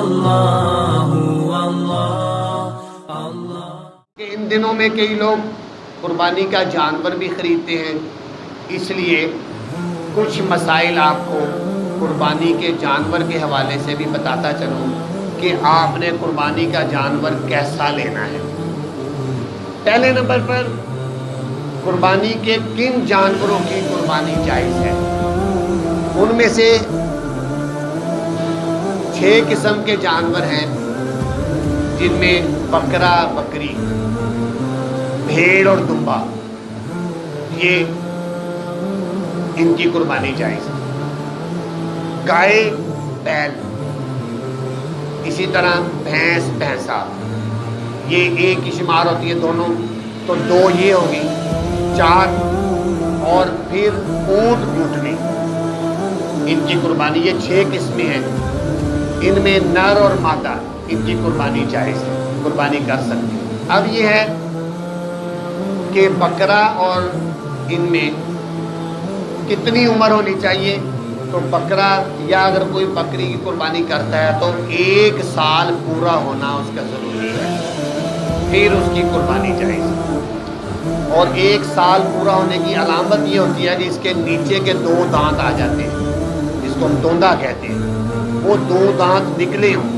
اللہ اللہ۔ ان دنوں میں کئی لوگ قربانی کا جانور بھی خریدتے ہیں، اس لیے کچھ مسائل آپ کو قربانی کے جانور کے حوالے سے بھی بتاتا چلوں کہ آپ نے قربانی کا جانور کیسا لینا ہے۔ پہلے نمبر پر قربانی کے کن جانوروں کی قربانی جائز ہے؟ ان میں سے 6 قسم کے جانور ہیں، جن میں بکرا، بکری، بھیڑ اور دمبا، یہ ان کی قربانی جائز ہے۔ گائے، بیل، اسی طرح بھینس، بھینسا، یہ ایک ہی شمار ہوتی ہے دونوں، تو 2 یہ ہوگی، 4 اور پھر اونٹ، اونٹنی، ان کی قربانی، یہ 6 قسمیں ہیں۔ ان میں نر اور مادہ ان کی قربانی جائز ہے، قربانی کر سکتے ہیں۔ اب یہ ہے کہ بکرا اور ان میں کتنی عمر ہونی چاہیے؟ تو بکرا یا اگر کوئی بکری کی قربانی کرتا ہے تو 1 سال پورا ہونا اس کا ضروری ہے، پھر اس کی قربانی جائز ہے۔ اور 1 سال پورا ہونے کی علامت یہ ہوتی ہے کہ اس کے نیچے کے 2 دانت آ جاتے ہیں، جس کو ہم دوندا کہتے ہیں، وہ 2 دانت نکلے ہوں،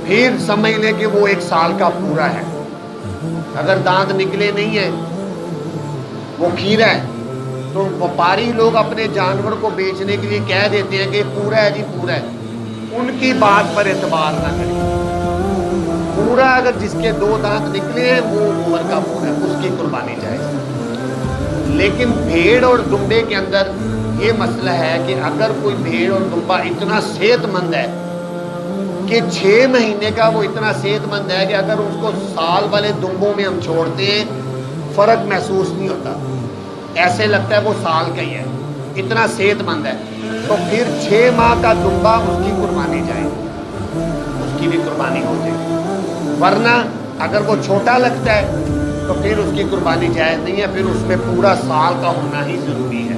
پھر سمجھ لیں کہ وہ 1 سال کا پورا ہے۔ اگر دانت نکلے نہیں ہیں، وہ کھیرا ہے، تو وپاری لوگ اپنے جانور کو بیچنے کے لیے کہہ دیتے ہیں کہ پورا ہے جی پورا ہے، ان کی بات پر اعتبار نہ کریں۔ پورا اگر جس کے 2 دانت نکلے ہیں وہ عمر کا پورا ہے، اس کی قربانی جائز ہے۔ لیکن بھیڑ اور دمبے کے اندر یہ مسئلہ ہے کہ اگر کوئی بھیڑ اور دمبا اتنا صحت مند ہے کہ 6 مہینے کا وہ اتنا صحت مند ہے کہ اگر اس کو سال والے دمبوں میں ہم چھوڑتے ہیں فرق محسوس نہیں ہوتا، ایسے لگتا ہے وہ سال کا ہی ہے، اتنا صحت مند ہے، تو پھر 6 ماہ کا دمبا اس کی قربانی جائے، اس کی بھی قربانی ہو جائے۔ ورنہ اگر وہ چھوٹا لگتا ہے تو پھر اس کی قربانی جائز نہیں ہے، پھر اس میں پورا سال کا ہونا ہی ضروری ہے۔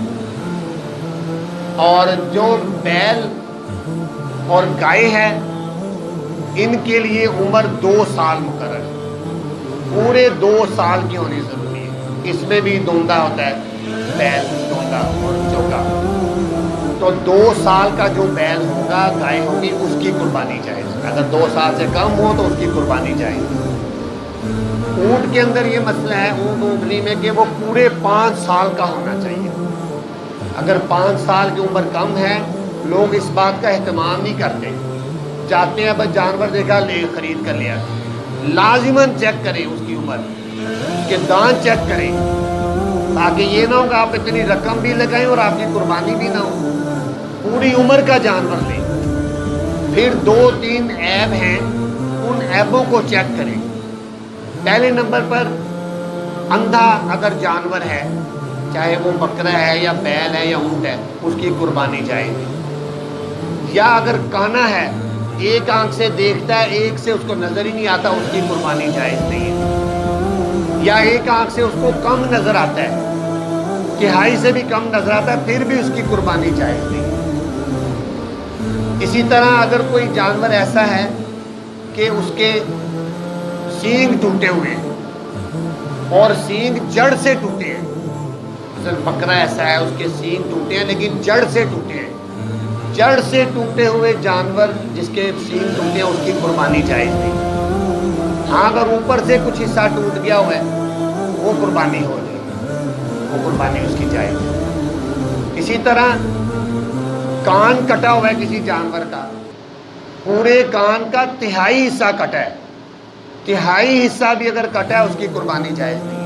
اور جو بیل اور گائے ہے، ان کے لیے عمر 2 سال مقرر ہے، پورے 2 سال کی ہونی ضروری ہے۔ اس میں بھی دوندا ہوتا ہے، بیل، دوندا اور چوکا، تو 2 سال کا جو بیل ہوگا، گائے ہوگی، اس کی قربانی جائز۔ اگر 2 سال سے کم ہو تو اس کی قربانی جائز۔ اونٹ کے اندر یہ مسئلہ ہے اونٹ اونٹنی میں کہ وہ پورے 5 سال کا ہونا چاہیے۔ اگر 5 سال کی عمر کم ہے، لوگ اس بات کا اہتمام نہیں کرتے، جاتے ہیں بس جانور دیکھا لے خرید کر لیا۔ لازماً چیک کریں اس کی عمر، اس کے دانت چیک کریں، تاکہ یہ نہ ہو کہ آپ اتنی رقم بھی لگائیں اور آپ کی قربانی بھی نہ ہو۔ پوری عمر کا جانور لیں۔ پھر 2-3 عیب ہیں، ان عیبوں کو چیک کریں۔ پہلے نمبر پر اندھا اگر جانور ہے، چاہے وہ بکرا ہے یا بیل ہے یا اونٹ ہے، اس کی قربانی جائز نہیں۔ یا اگر کانا ہے، ایک آنکھ سے دیکھتا ہے، ایک سے اس کو نظر ہی نہیں آتا، اس کی قربانی جائز نہیں ہے۔ یا ایک آنکھ سے اس کو کم نظر آتا ہے، تہائی سے بھی کم نظر آتا ہے، پھر بھی اس کی قربانی جائز نہیں ہے۔ اسی طرح اگر کوئی جانور ایسا ہے کہ اس کے سینگ ٹوٹے ہوئے ہیں اور سینگ جڑ سے ٹوٹے ہیں، مثلا بکرا ایسا ہے اس کے سینگ ٹوٹے ہیں لیکن جڑ سے ٹوٹے ہیں، جڑ سے ٹوٹے ہوئے جانور جس کے سینگ ٹوٹے ہیں، اس کی قربانی جائز نہیں۔ ہاں اگر اوپر سے کچھ حصہ ٹوٹ گیا ہوا ہے، وہ قربانی ہو جائے گی، وہ قربانی اس کی جائز ہے۔ اسی طرح کان کٹا ہوا ہے کسی جانور کا، پورے کان کا تہائی حصہ کٹا ہے، تہائی حصہ بھی اگر کٹا ہے اس کی قربانی جائز نہیں ہے۔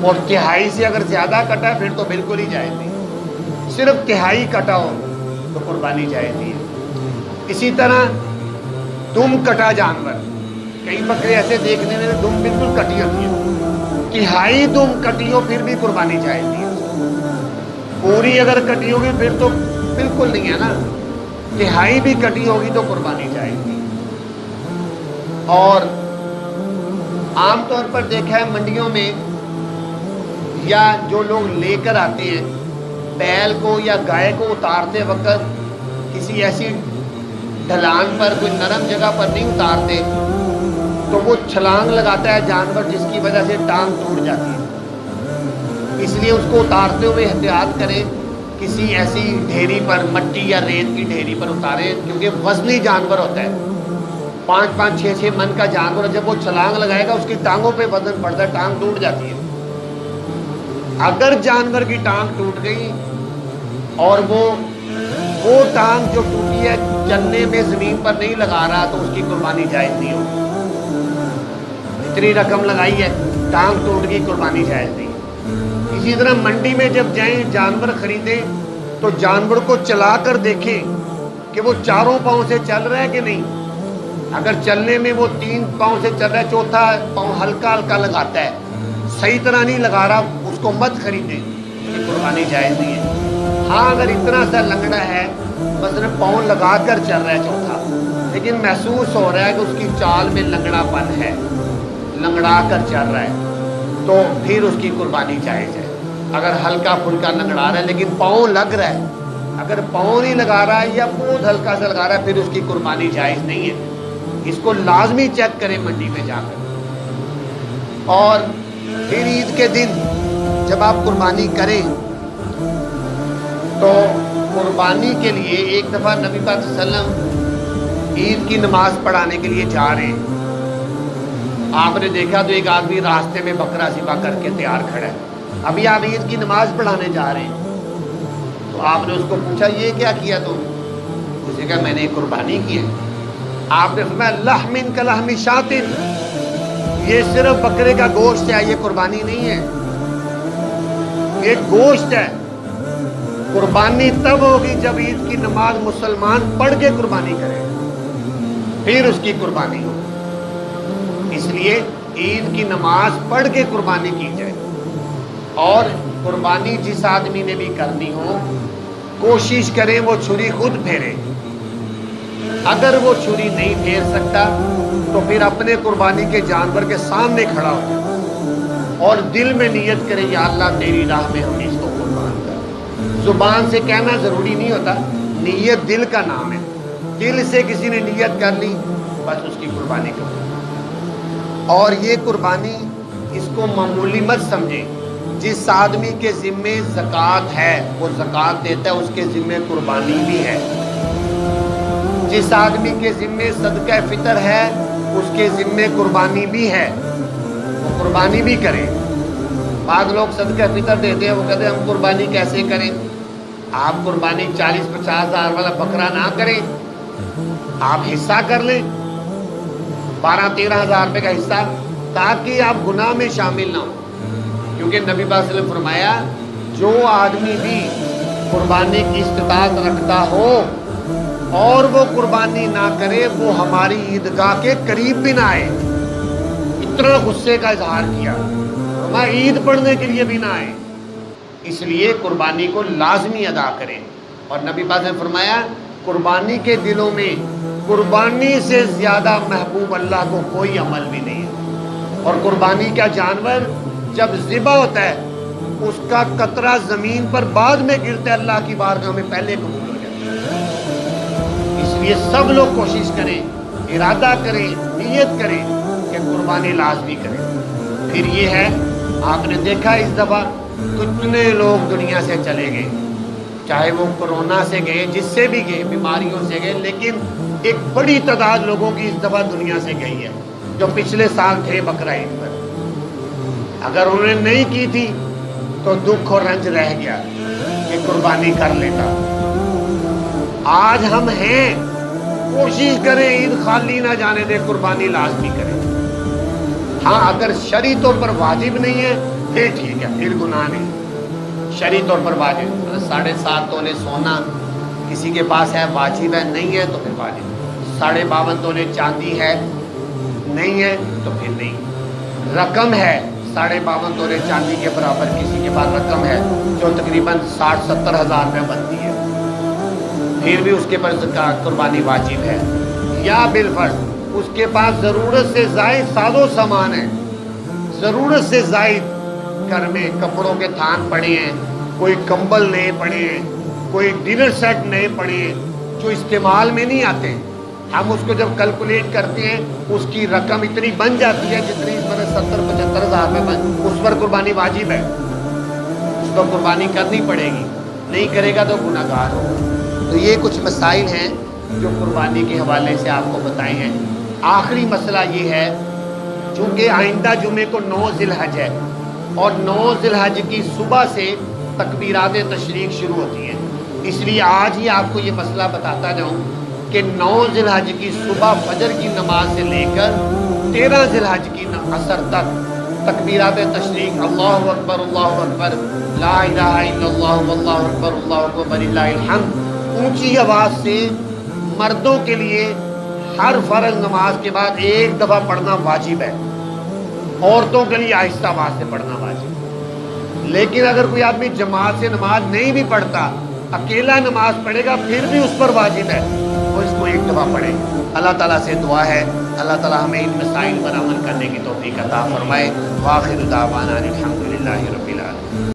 اور تہائی سے اگر زیادہ کٹا ہے پھر تو بالکل ہی جائز نہیں، صرف تہائی کٹا ہو تو قربانی جائز نہیں ہے۔ اسی طرح دم کٹا جانور، کئی بکرے ایسے دیکھنے میں دم بالکل کٹی ہوتی ہے، تہائی دم کٹی ہو پھر بھی قربانی جائز نہیں ہے۔ پوری اگر کٹی ہوگی پھر تو بالکل نہیں ہے نا، تہائی بھی کٹی ہوگی تو قربانی جائز نہیں۔ اور عام طور پر دیکھا ہے منڈیوں میں یا جو لوگ لے کر آتے ہیں بیل کو یا گائے کو اتارتے وقت کسی ایسی ڈھلان پر کوئی نرم جگہ پر نہیں اتارتے تو وہ چھلانگ لگاتا ہے جانور، جس کی وجہ سے ٹانگ ٹوٹ جاتی ہے۔ اس لیے اس کو اتارتے ہوئے احتیاط کریں، کسی ایسی ڈھیری پر، مٹی یا ریت کی ڈھیری پر اتاریں، کیونکہ وزنی جانور ہوتا ہے، 5-5 6-6 من کا جانور، جب وہ چھلانگ لگائے گا اس کی ٹانگوں پہ وزن پڑتا ہے، ٹانگ ٹوٹ جاتی ہے۔ اگر جانور کی ٹانگ ٹوٹ گئی اور وہ ٹانگ جو ٹوٹی ہے چلنے میں زمین پر نہیں لگا رہا تو اس کی قربانی جائز نہیں ہوگی۔ اتنی رقم لگائی ہے، ٹانگ ٹوٹ گئی، قربانی جائز نہیں۔ اسی طرح منڈی میں جب جائیں جانور خریدیں تو جانور کو چلا کر دیکھیں کہ وہ 4 پاؤں سے چل رہا ہے کہ نہیں۔ اگر چلنے میں وہ 3 پاؤں سے چل رہا ہے، 4تھا پاؤں ہلکا ہلکا لگاتا ہے، صحیح طرح نہیں لگا رہا، اس کو مت خریدیں، اس کی قربانی جائز نہیں ہے۔ ہاں اگر اتنا سا لنگڑا ہے، مثلا پاؤں لگا کر چل رہا ہے 4تھا، لیکن محسوس ہو رہا ہے کہ اس کی چال میں لنگڑا پن ہے، لنگڑا کر چل رہا ہے، تو پھر اس کی قربانی جائز ہے۔ اگر ہلکا پھلکا لنگڑا رہا ہے لیکن پاؤں لگ رہا ہے، اگر پاؤں نہیں لگا رہا ہے یا بہت ہلکا سا لگا رہا ہے، پھر اس کی قربانی جائز نہیں ہے۔ اس کو لازمی چیک کریں منڈی میں جا کر۔ اور پھر عید کے دن جب آپ قربانی کریں تو قربانی کے لیے ایک دفعہ نبی پاک صلی اللہ علیہ وسلم عید کی نماز پڑھانے کے لیے جا رہے ہیں۔ آپ نے دیکھا تو ایک آدمی راستے میں بکرا ذبح کر کے تیار کھڑا ہے، ابھی آپ عید کی نماز پڑھانے جا رہے ہیں، تو آپ نے اس کو پوچھا یہ کیا کیا تم؟ اس نے کہا میں نے قربانی کی ہے۔ آپ نے فرمایا لحم کلحم شاۃ، یہ صرف بکرے کا گوشت ہے، یہ قربانی نہیں ہے، یہ گوشت ہے۔ قربانی تب ہوگی جب عید کی نماز مسلمان پڑھ کے قربانی کرے، پھر اس کی قربانی ہوگی۔ اس لیے عید کی نماز پڑھ کے قربانی کی جائے۔ اور قربانی جس آدمی نے بھی کرنی ہو کوشش کریں وہ چھری خود پھیرے، اگر وہ چھری نہیں پھیر سکتا تو پھر اپنے قربانی کے جانور کے سامنے کھڑا ہو اور دل میں نیت کرے یا اللہ تیری راہ میں ہم اس کو قربان کر۔ زبان سے کہنا ضروری نہیں ہوتا، نیت دل کا نام ہے، دل سے کسی نے نیت کر لی بس اس کی قربانی کرو۔ اور یہ قربانی اس کو معمولی مت سمجھیں، جس آدمی کے ذمے زکوٰۃ ہے وہ زکوٰۃ دیتا ہے، اس کے ذمے قربانی بھی ہے۔ جس آدمی کے ذمے صدقہ فطر ہے اس کے ذمے قربانی بھی ہے، وہ قربانی بھی کرے۔ بعض لوگ صدقہ فطر دیتے ہیں، وہ کہتے ہیں ہم قربانی کیسے کریں؟ آپ قربانی 40-50 ہزار والا بکرا نہ کریں، آپ حصہ کر لیں 12-13 ہزار روپے کا حصہ، تاکہ آپ گناہ میں شامل نہ ہوں۔ کیونکہ نبی پاک صلی اللہ علیہ وسلم فرمایا جو آدمی بھی قربانی کی استطاعت رکھتا ہو اور وہ قربانی نہ کرے وہ ہماری عیدگاہ کے قریب بھی نہ آئے۔ اتنا غصے کا اظہار کیا، فرمایا عید پڑھنے کے لیے بھی نہ آئے۔ اس لیے قربانی کو لازمی ادا کریں۔ اور نبی پاک نے فرمایا قربانی کے دلوں میں قربانی سے زیادہ محبوب اللہ کو کوئی عمل بھی نہیں ہے۔ اور قربانی کا جانور جب ذبح ہوتا ہے اس کا قطرہ زمین پر بعد میں گرتا ہے، اللہ کی بارگاہ میں پہلے قبول ہو جاتا ہے۔ اس لیے سب لوگ کوشش کریں، ارادہ کریں، نیت کریں کہ قربانی لازمی کریں۔ پھر یہ ہے آپ نے دیکھا اس دفعہ کتنے لوگ دنیا سے چلے گئے، چاہے وہ کورونا سے گئے، جس سے بھی گئے، بیماریوں سے گئے، لیکن ایک بڑی تعداد لوگوں کی اس دفعہ دنیا سے گئی ہے جو پچھلے سال تھے بقرہ عید پر۔ اگر انہوں نے نہیں کی تھی تو دکھ اور رنج رہ گیا کہ قربانی کر لیتا۔ آج ہم ہیں، کوشش کریں عید خالی نہ جانے دے، قربانی لازمی کریں۔ ہاں اگر شرعی طور پر واجب نہیں ہے پھر ٹھیک ہے، پھر گناہ نہیں۔ شرعی طور پر واجب 7.5 تولے سونا کسی کے پاس ہے واجب ہے، نہیں ہے تو پھر واجب۔ 52.5 تولے چاندی ہے، نہیں ہے تو پھر نہیں۔ رقم ہے 52.5 تولے چاندی کے برابر کسی کے پاس رقم ہے جو تقریباً 60-70 ہزار روپے بنتی ہے، پھر بھی اس کے پر زکوٰۃ قربانی واجب ہے۔ یا بالفرض اس کے پاس ضرورت سے زائد ساز و سامان ہے، ضرورت سے زائد گھر میں کپڑوں کے تھان پڑے ہیں، کوئی کمبل نئے پڑے ہیں، کوئی ڈنر سیٹ نئے پڑے ہیں جو استعمال میں نہیں آتے، ہم اس کو جب کیلکولیٹ کرتے ہیں اس کی رقم اتنی بن جاتی ہے جتنی اس پر 70-75 ہزار میں اس پر قربانی واجب ہے، اس کو قربانی کرنی پڑے گی، نہیں کرے گا تو گناہ گار ہوگا۔ تو یہ کچھ مسائل ہیں جو قربانی کے حوالے سے آپ کو بتائے ہیں۔ آخری مسئلہ یہ ہے، چونکہ آئندہ جمعے کو 9 ذی الحج ہے اور 9 ذی الحج کی صبح سے تکبیرات تشریق شروع ہوتی ہیں، اس لیے آج ہی آپ کو یہ مسئلہ بتاتا جاؤں کہ 9 ذی الحج کی صبح فجر کی نماز سے لے کر 13 ذی الحج کی عصر تک تکبیرات تشریق اللہ اکبر لا الہ الا اللہ واللہ اکبر وللہ الحمد اونچی آواز سے مردوں کے لیے ہر فرض نماز کے بعد ایک دفعہ پڑھنا واجب ہے، عورتوں کے لیے آہستہ آواز سے پڑھنا واجب ہے۔ لیکن اگر کوئی آدمی جماعت سے نماز نہیں بھی پڑھتا، اکیلا نماز پڑھے گا پھر بھی اس پر واجب ہے، وہ اس کو ایک دفعہ پڑھے۔ اللہ تعالیٰ سے دعا ہے اللہ تعالیٰ ہمیں ان مسائل پر عمل کرنے کی توفیق عطا فرمائے۔ وآخر دعوانا الحمدللہ رب العالمین۔